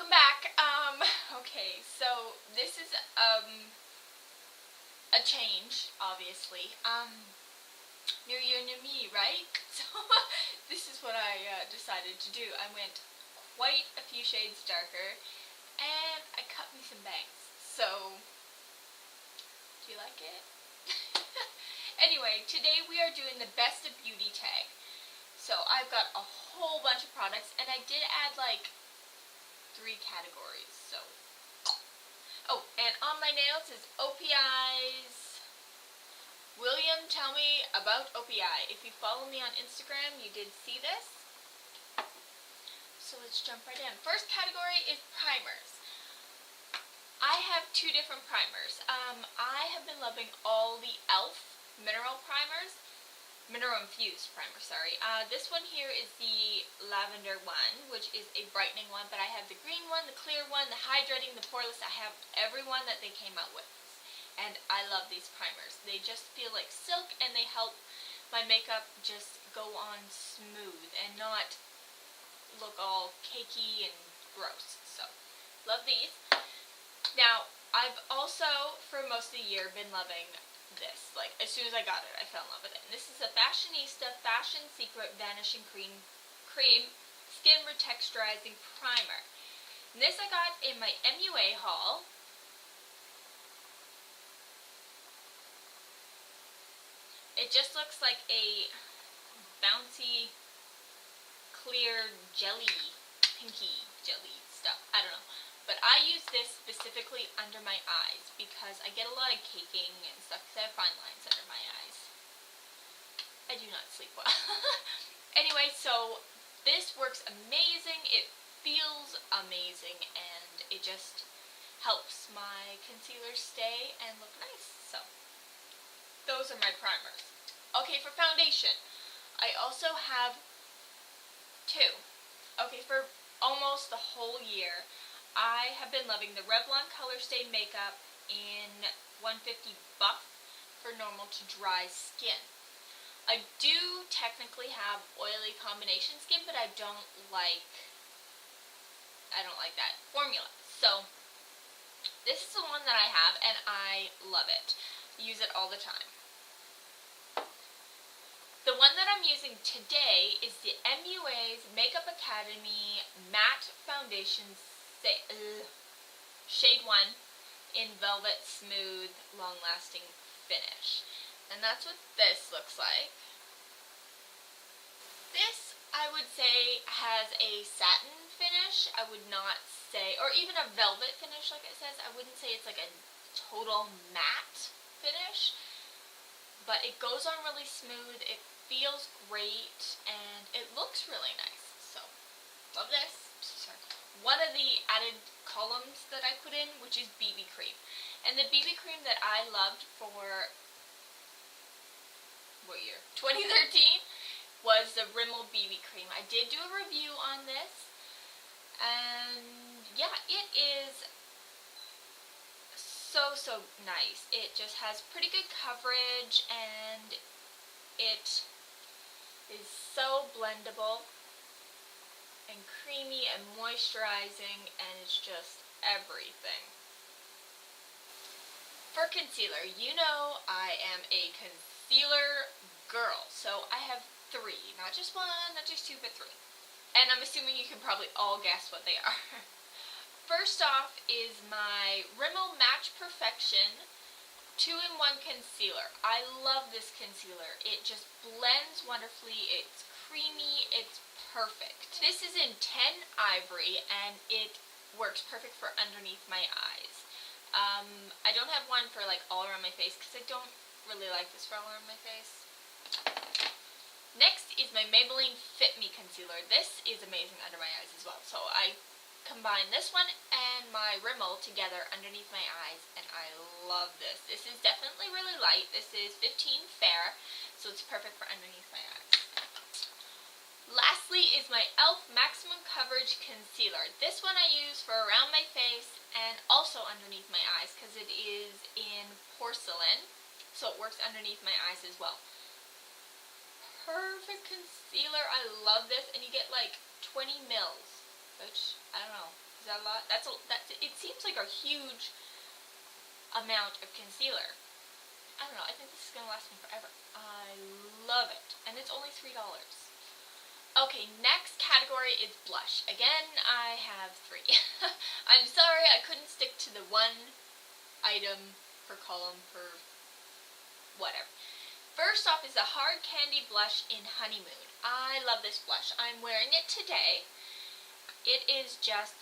welcome back. Okay, so this is a change, obviously. New year, new me, right? So this is what I decided to do. I went quite a few shades darker, and I cut me some bangs. So, do you like it? Anyway, today we are doing the best of beauty tag. So I've got a whole bunch of products, and I did add like 3 categories. So, oh, and on my nails is OPI's. William, tell me about OPI. If you follow me on Instagram, you did see this. So let's jump right in. First category is primers. I have 2 different primers. I have been loving all the e.l.f. mineral primers. Mineral infused primer, sorry. This one here is the lavender one, which is a brightening one, but I have the green one, the clear one, the hydrating, the poreless. I have every one that they came out with, and I love these primers. They just feel like silk, and they help my makeup just go on smooth and not look all cakey and gross. So, love these. Now, I've also, for most of the year, been loving this. Like, as soon as I got it, I fell in love with it. And this is a Fashionista Fashion Secret Vanishing Cream Skin Retexturizing Primer. And this I got in my MUA haul. It just looks like a bouncy, clear jelly, pinky jelly stuff. I don't know. But I use this specifically under my eyes because I get a lot of caking and stuff because I have fine lines under my eyes. I do not sleep well. Anyway, so this works amazing. It feels amazing, and it just helps my concealer stay and look nice. So those are my primers. Okay, for foundation, I also have 2. Okay, for almost the whole year, I have been loving the Revlon Color Stay Makeup in 150 Buff for normal to dry skin. I do technically have oily combination skin, but I don't like that formula. So, this is the one that I have, and I love it. Use it all the time. The one that I'm using today is the MUA's Makeup Academy Matte Foundation Shade 1 in Velvet Smooth Long Lasting Finish. And that's what this looks like. This, I would say, has a satin finish. I would not say, or even a velvet finish like it says. I wouldn't say it's like a total matte finish. But it goes on really smooth, it feels great, and it looks really nice. So, love this. Sorry. One of the added columns that I put in, which is BB cream. And the BB cream that I loved for, what year? 2013 was the Rimmel BB cream. I did do a review on this, and yeah, it is so nice. It just has pretty good coverage, and it is so blendable and creamy and moisturizing, and it's just everything. For concealer, you know I am a concealer girl, so I have 3, not just 1, not just 2, but 3. And I'm assuming you can probably all guess what they are. First off is my Rimmel Match Perfection 2-in-1 concealer. I love this concealer. It just blends wonderfully. It's creamy. It's perfect. This is in 10 Ivory, and it works perfect for underneath my eyes. I don't have one for like all around my face because I don't really like this for all around my face. Next is my Maybelline Fit Me concealer. This is amazing under my eyes as well. So I combine this one and my Rimmel together underneath my eyes, and I love this. This is definitely really light. This is 15 Fair, so it's perfect for underneath my eyes. Lastly is my e.l.f. Maximum Coverage Concealer. This one I use for around my face and also underneath my eyes because it is in porcelain, so it works underneath my eyes as well. Perfect concealer. I love this, and you get like 20 mils, which, I don't know, Is that a lot? It seems like a huge amount of concealer. I don't know, I think this is going to last me forever. I love it. And it's only $3. Okay, next category is blush. Again, I have 3. I'm sorry I couldn't stick to the one item per column per whatever. First off is the Hard Candy Blush in Honeymoon. I love this blush. I'm wearing it today. It is just,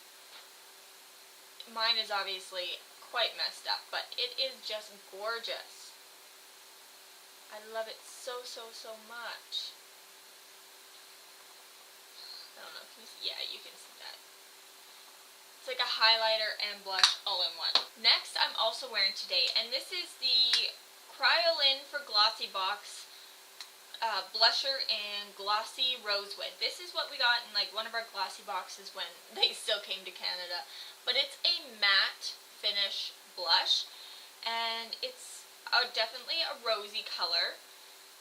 mine is obviously quite messed up, but it is just gorgeous. I love it so, so, so much. I don't know, can you see? Yeah, you can see that. It's like a highlighter and blush all in one. Next, I'm also wearing today, and this is the Cryolin for Glossy Box blusher in Glossy Rosewood. This is what we got in like one of our Glossy boxes when they still came to Canada. But it's a matte finish blush, and it's definitely a rosy color.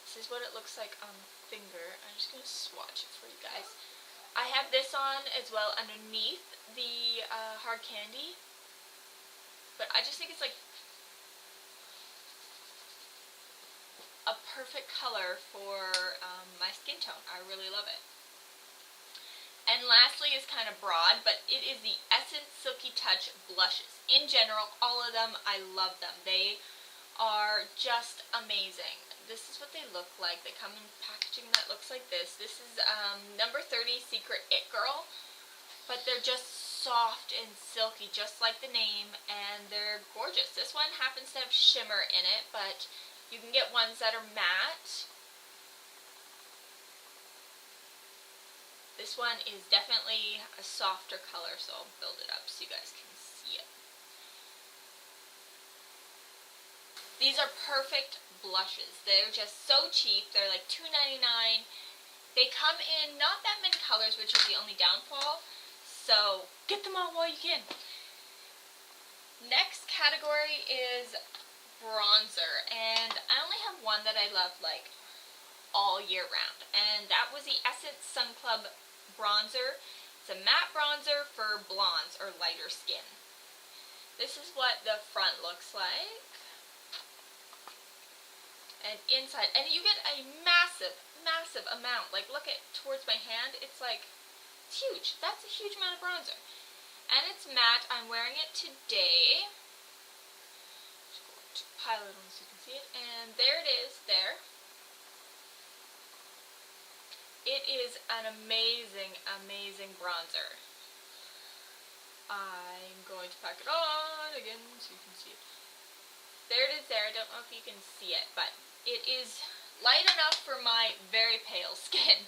This is what it looks like on the finger. I'm just going to swatch it for you guys. I have this on as well underneath the Hard Candy, but I just think it's like a perfect color for my skin tone. I really love it. And lastly is kind of broad, but it is the Essence Silky Touch blushes. In general, all of them, I love them. They are just amazing. This is what they look like. They come in packaging that looks like this. This is number 30 Secret It Girl, but they're just soft and silky, just like the name, and they're gorgeous. This one happens to have shimmer in it, but you can get ones that are matte. This one is definitely a softer color, so I'll build it up so you guys can see it. These are perfect blushes. They're just so cheap. They're like $2.99. They come in not that many colors, which is the only downfall, so get them all while you can. Next category is bronzer, and I only have one that I love like all year round, and that was the Essence Sun Club bronzer. It's a matte bronzer for blondes or lighter skin. This is what the front looks like, and inside, and you get a massive amount. Like, look at towards my hand, it's like, it's huge. That's a huge amount of bronzer, and it's matte. I'm wearing it today. Just going to pile it on so you can see it, and there it is there. It is an amazing bronzer. I'm going to pack it on again so you can see it. There it is there. I don't know if you can see it, but it is light enough for my very pale skin,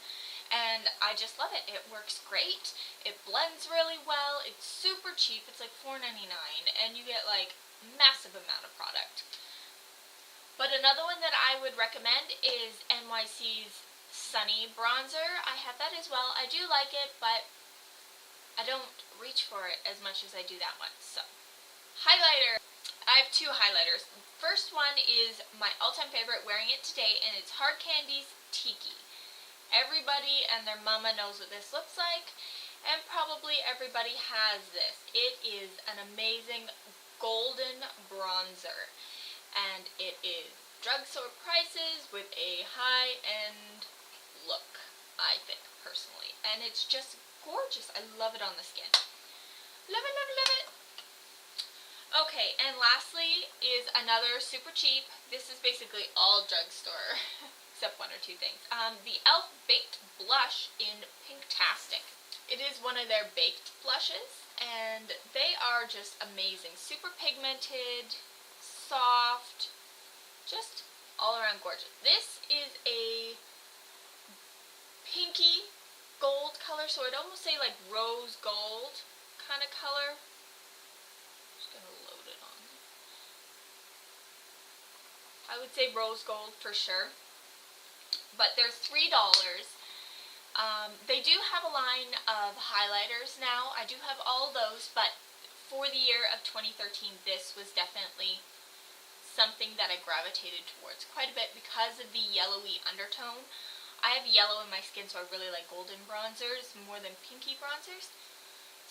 and I just love it. It works great. It blends really well. It's super cheap. It's like $4.99, and you get like massive amount of product. But another one that I would recommend is NYC's Sunny bronzer. I have that as well. I do like it, but I don't reach for it as much as I do that one. So, highlighter. I have 2 highlighters. First one is my all-time favorite, wearing it today, and it's Hard Candy's Tiki. Everybody and their mama knows what this looks like, and probably everybody has this. It is an amazing golden bronzer, and it is drugstore prices with a high-end look, I think, personally. And it's just gorgeous. I love it on the skin. Love it, love it, love it. Okay, and lastly is another super cheap. This is basically all drugstore, except 1 or 2 things. The e.l.f. Baked Blush in Pinktastic. It is one of their baked blushes, and they are just amazing. Super pigmented, soft, just all around gorgeous. This is a pinky gold color, so I'd almost say like rose gold kind of color. Gonna load it on. I would say rose gold for sure, but they're $3. They do have a line of highlighters now. I do have all of those, but for the year of 2013, this was definitely something that I gravitated towards quite a bit because of the yellowy undertone. I have yellow in my skin, so I really like golden bronzers more than pinky bronzers.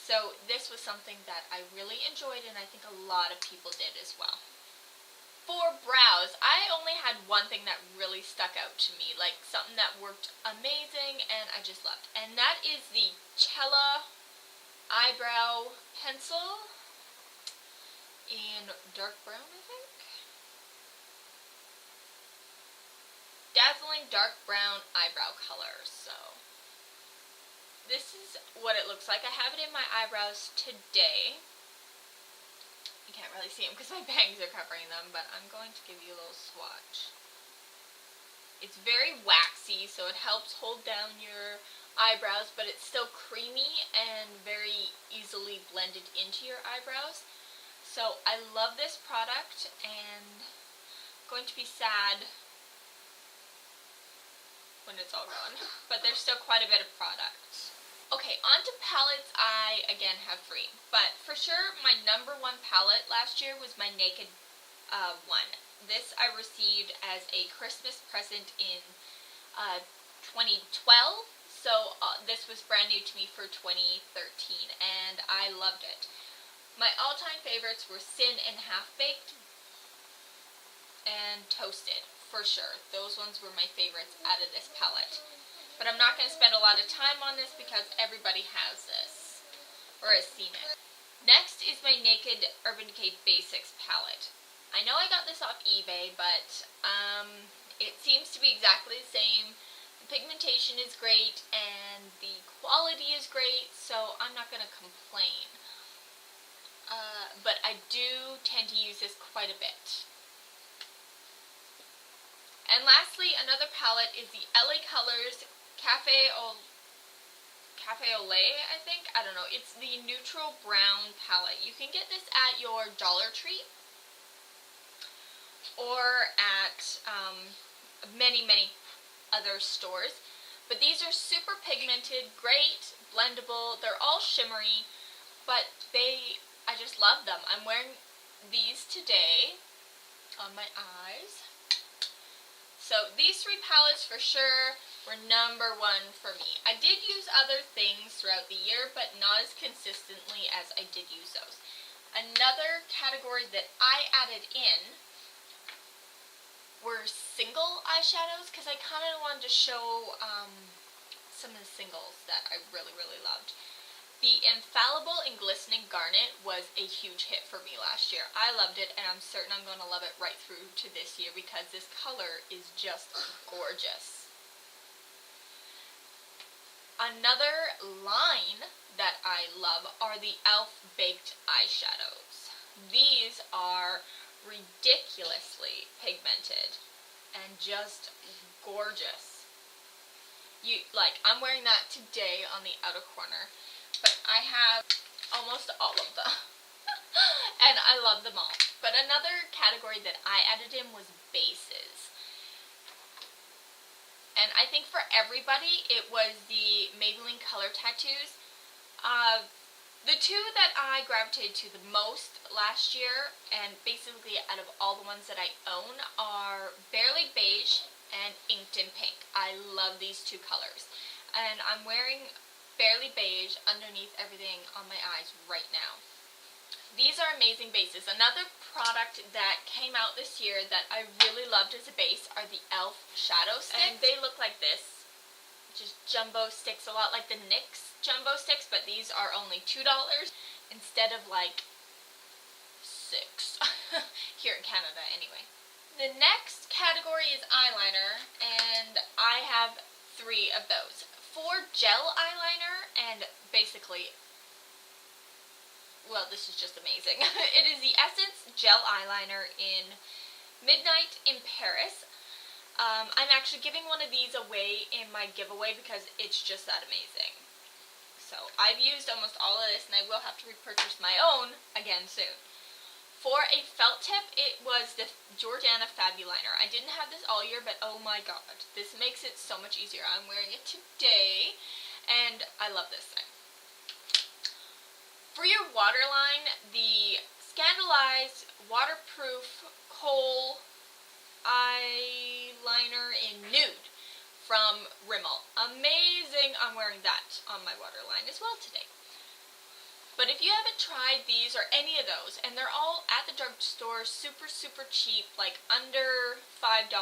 So this was something that I really enjoyed, and I think a lot of people did as well. For brows, I only had one thing that really stuck out to me, like something that worked amazing and I just loved. And that is the Cella eyebrow pencil in dark brown, I think. Dazzling dark brown eyebrow color. So this is what it looks like. I have it in my eyebrows today. You can't really see them because my bangs are covering them, but I'm going to give you a little swatch. It's very waxy, so it helps hold down your eyebrows, but it's still creamy and very easily blended into your eyebrows. So I love this product, and I'm going to be sad when it's all gone, but there's still quite a bit of product. Okay, on to palettes. I, again, have 3. But for sure, my number 1 palette last year was my Naked one. This I received as a Christmas present in 2012. So this was brand new to me for 2013, and I loved it. My all-time favorites were Sin and Half Baked and Toasted, for sure. Those ones were my favorites out of this palette. But I'm not going to spend a lot of time on this because everybody has this, or has seen it. Next is my Naked Urban Decay Basics palette. I know I got this off eBay, but it seems to be exactly the same. The pigmentation is great, and the quality is great, so I'm not going to complain. But I do tend to use this quite a bit. And lastly, another palette is the LA Colors Cafe Au Lait, I think. I don't know. It's the neutral brown palette. You can get this at your Dollar Tree or at many other stores. But these are super pigmented, great, blendable. They're all shimmery, but I just love them. I'm wearing these today on my eyes. So these 3 palettes for sure were number 1 for me. I did use other things throughout the year, but not as consistently as I did use those. Another category that I added in were single eyeshadows, because I kind of wanted to show some of the singles that I really loved. The Infallible and Glistening Garnet was a huge hit for me last year. I loved it, and I'm certain I'm going to love it right through to this year because this color is just gorgeous. Another line that I love are the e.l.f. Baked Eyeshadows. These are ridiculously pigmented and just gorgeous. I'm wearing that today on the outer corner. But I have almost all of them, and I love them all. But another category that I added in was bases. And I think for everybody, it was the Maybelline Color Tattoos. The 2 that I gravitated to the most last year, and basically out of all the ones that I own, are Barely Beige and Inked in Pink. I love these 2 colors. And I'm wearing Barely Beige underneath everything on my eyes right now. These are amazing bases. Another product that came out this year that I really loved as a base are the e.l.f. Shadow Sticks. And they look like this. Just jumbo sticks, a lot like the NYX jumbo sticks, but these are only $2 instead of like $6 here in Canada anyway. The next category is eyeliner, and I have 3 of those. 4 gel eyeliner, and basically, well, this is just amazing. It is the Essence Gel Eyeliner in Midnight in Paris. I'm actually giving one of these away in my giveaway because it's just that amazing. So I've used almost all of this, and I will have to repurchase my own again soon. For a felt tip, it was the Joanna Fabuliner. I didn't have this all year, but oh my god, this makes it so much easier. I'm wearing it today, and I love this thing. For your waterline, the Scandalized Waterproof Kohl Eyeliner in Nude from Rimmel. Amazing! I'm wearing that on my waterline as well today. But if you haven't tried these or any of those, and they're all at the drugstore, super, super cheap, like under $5,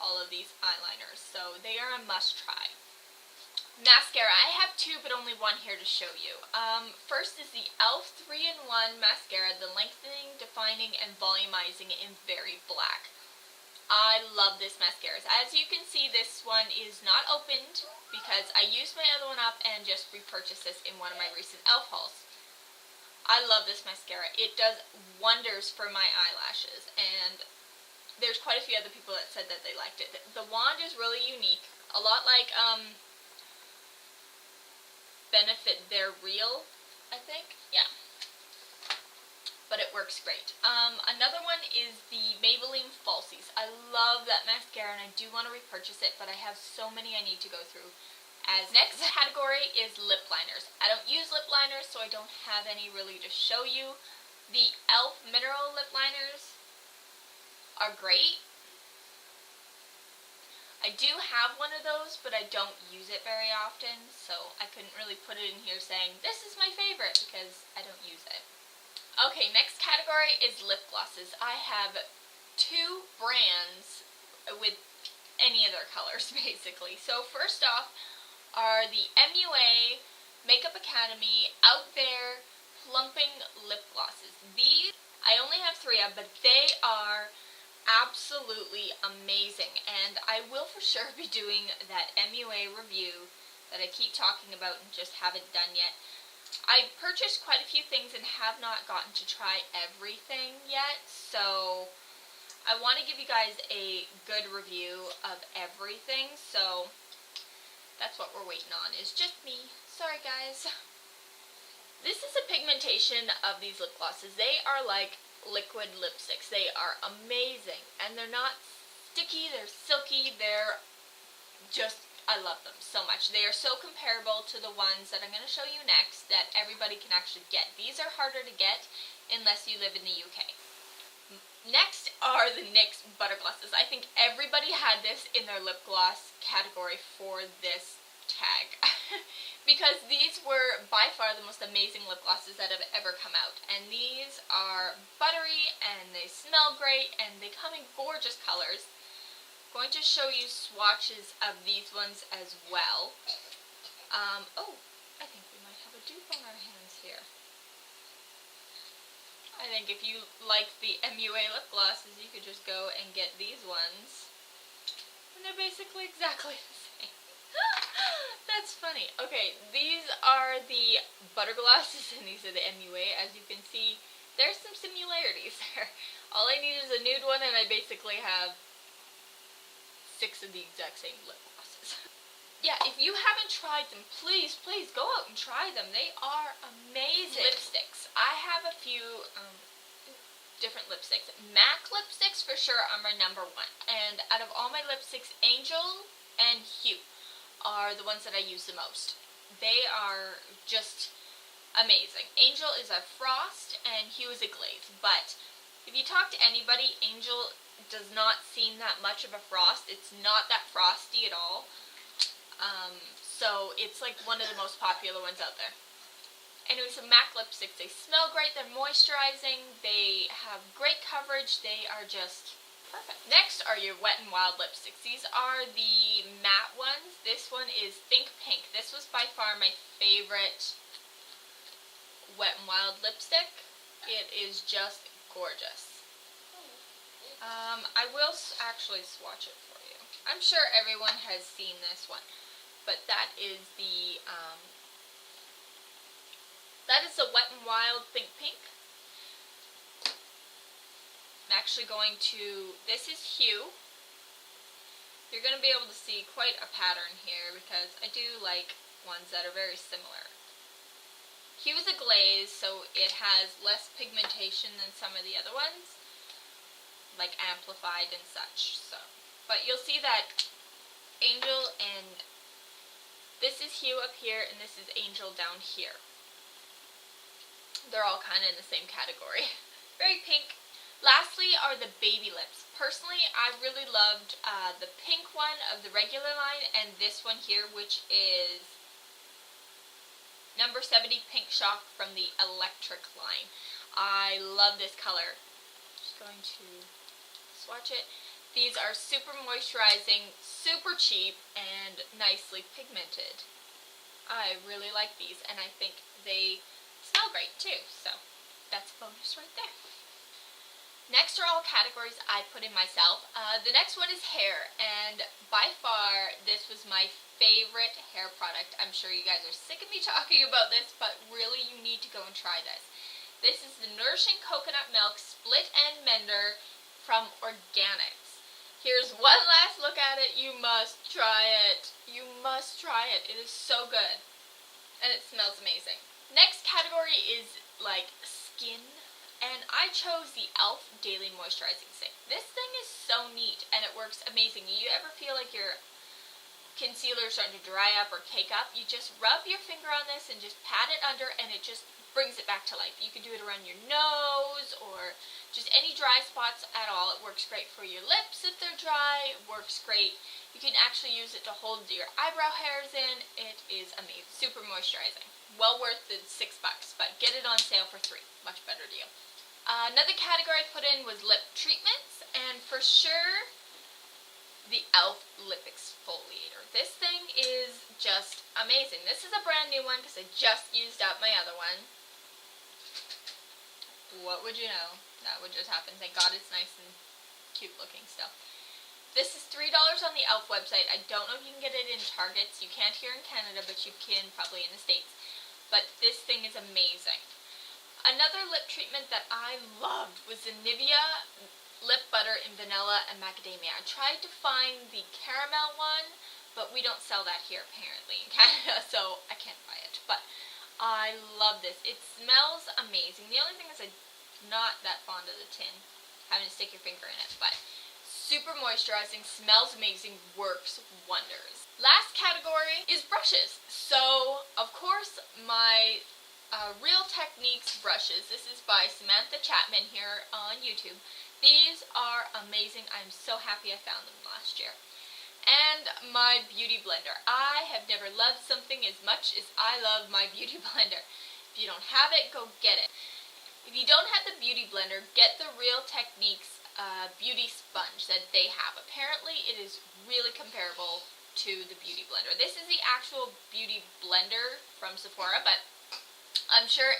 all of these eyeliners. So they are a must-try. Mascara. I have two, but only one here to show you. First is the e.l.f. 3-in-1 Mascara, the Lengthening, Defining, and Volumizing in Very Black. I love this mascara. As you can see, this one is not opened because I used my other one up and just repurchased this in one of my recent e.l.f. hauls. I love this mascara. It does wonders for my eyelashes, and there's quite a few other people that said that they liked it. The wand is really unique, a lot like Benefit They're Real, I think. Yeah. But it works great. Another one is the Maybelline Falsies. I love that mascara and I do want to repurchase it, but I have so many I need to go through. As next category is lip liners. I don't use lip liners, so I don't have any really to show you. The e.l.f. Mineral Lip Liners are great. I do have one of those, but I don't use it very often, so I couldn't really put it in here saying, this is my favorite, because I don't use it. Okay, next category is lip glosses. I have two brands with any of their colors, basically. So first off are the MUA Makeup Academy Out There Plumping Lip Glosses. These, I only have three of, but they are absolutely amazing, and I will for sure be doing that MUA review that I keep talking about and just haven't done yet. I purchased quite a few things and have not gotten to try everything yet, so I want to give you guys a good review of everything, so that's what we're waiting on, is just me. Sorry guys. This is a pigmentation of these lip glosses. They are like liquid lipsticks. They are amazing, and they're not sticky, they're silky, they're just, I love them so much. They are so comparable to the ones that I'm going to show you next that everybody can actually get. These are harder to get unless you live in the UK. Next are the NYX Butter Glosses. I think everybody had this in their lip gloss category for this tag. Because these were by far the most amazing lip glosses that have ever come out. And these are buttery, and they smell great, and they come in gorgeous colors. I'm going to show you swatches of these ones as well. Oh, I think we might have a dupe on our hands here. I think if you like the MUA lip glosses, you could just go and get these ones. And they're basically exactly the same. That's funny. Okay, these are the butter glosses and these are the MUA. As you can see, there's some similarities there. All I need is a nude one and I basically have 6 of the exact same lip glosses. Yeah, if you haven't tried them, please, please go out and try them. They are amazing. Lipsticks. I have a few different lipsticks. MAC lipsticks for sure are my #1. And out of all my lipsticks, Angel and Hue are the ones that I use the most. They are just amazing. Angel is a frost and Hue is a glaze. But if you talk to anybody, Angel does not seem that much of a frost. It's not that frosty at all. So it's like one of the most popular ones out there. Anyways, the MAC lipsticks, they smell great, they're moisturizing, they have great coverage, they are just perfect. Next are your Wet n Wild lipsticks. These are the matte ones. This one is Think Pink. This was by far my favorite Wet n Wild lipstick. It is just gorgeous. I will actually swatch it for you. I'm sure everyone has seen this one. But that is the Wet n Wild Think Pink. I'm actually going to, this is Hue. You're going to be able to see quite a pattern here because I do like ones that are very similar. Hue is a glaze, so it has less pigmentation than some of the other ones, like amplified and such. So, but you'll see that Angel and this is Hue up here, and this is Angel down here. They're all kind of in the same category. Very pink. Lastly are the baby lips. Personally, I really loved the pink one of the regular line, and this one here, which is Number 70 Pink Shock from the Electric line. I love this color. Just going to swatch it. These are super moisturizing, super cheap, and nicely pigmented. I really like these, and I think they smell great too, so that's a bonus right there. Next are all categories I put in myself. The next one is hair, and by far this was my favorite hair product. I'm sure you guys are sick of me talking about this, but really you need to go and try this. This is the Nourishing Coconut Milk Split End Mender from Organics. Here's one last look at it. You must try it. You must try it. It is so good, and it smells amazing. Next category is like skin. And I chose the e.l.f. Daily Moisturizing Stick. This thing is so neat, and it works amazing. You ever feel like your concealer is starting to dry up or cake up? You just rub your finger on this and just pat it under, and it just brings it back to life. You can do it around your nose or just any dry spots at all. It works great for your lips if they're dry. It works great. You can actually use it to hold your eyebrow hairs in. It is amazing. Super moisturizing. Well worth the $6, but get it on sale for $3. Much better deal. Another category I put in was lip treatments, and for sure, the e.l.f. Lip Exfoliator. This thing is just amazing. This is a brand new one because I just used up my other one. What would you know? That would just happen. Thank God it's nice and cute looking still. This is $3 on the e.l.f. website. I don't know if you can get it in Targets. You can't here in Canada, but you can probably in the States. But this thing is amazing. Another lip treatment that I loved was the Nivea Lip Butter in Vanilla and Macadamia. I tried to find the caramel one, but we don't sell that here apparently in Canada, so I can't buy it. But I love this. It smells amazing. The only thing is I'm not that fond of the tin, having to stick your finger in it, but super moisturizing, smells amazing, works wonders. Last category is brushes. So, of course, my Real Techniques brushes. This is by Samantha Chapman here on YouTube. These are amazing. I'm so happy I found them last year. And my beauty blender. I have never loved something as much as I love my beauty blender. If you don't have it, go get it. If you don't have the beauty blender, get the Real Techniques beauty sponge that they have. Apparently, it is really comparable to the beauty blender. This is the actual beauty blender from Sephora, but I'm sure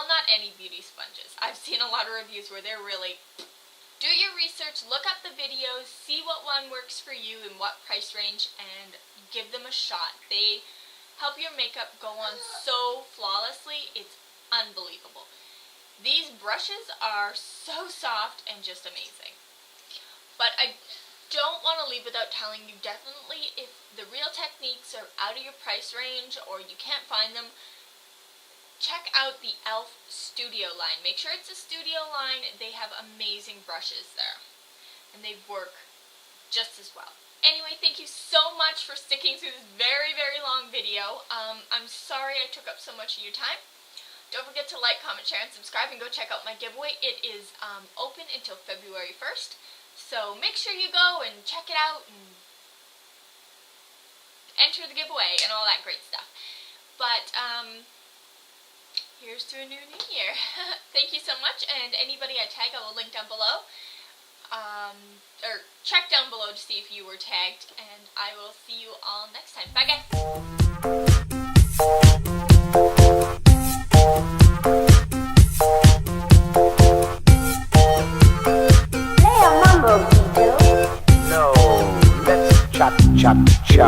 not any beauty sponges. I've seen a lot of reviews where they're really, do your research, look up the videos, see what one works for you and what price range, and give them a shot. They help your makeup go on so flawlessly, it's unbelievable. These brushes are so soft and just amazing. But I don't want to leave without telling you, definitely, if the Real Techniques are out of your price range or you can't find them, check out the e.l.f. Studio line. Make sure it's a studio line. They have amazing brushes there, and they work just as well. Anyway, thank you so much for sticking through this very, very long video. I'm sorry I took up so much of your time. Don't forget to like, comment, share, and subscribe, and go check out my giveaway. It is open until February 1st, so make sure you go and check it out and enter the giveaway and all that great stuff. But, here's to a new year. Thank you so much, and anybody I tag, I will link down below. Or check down below to see if you were tagged, and I will see you all next time. Bye, guys! No, let's cha-cha-cha.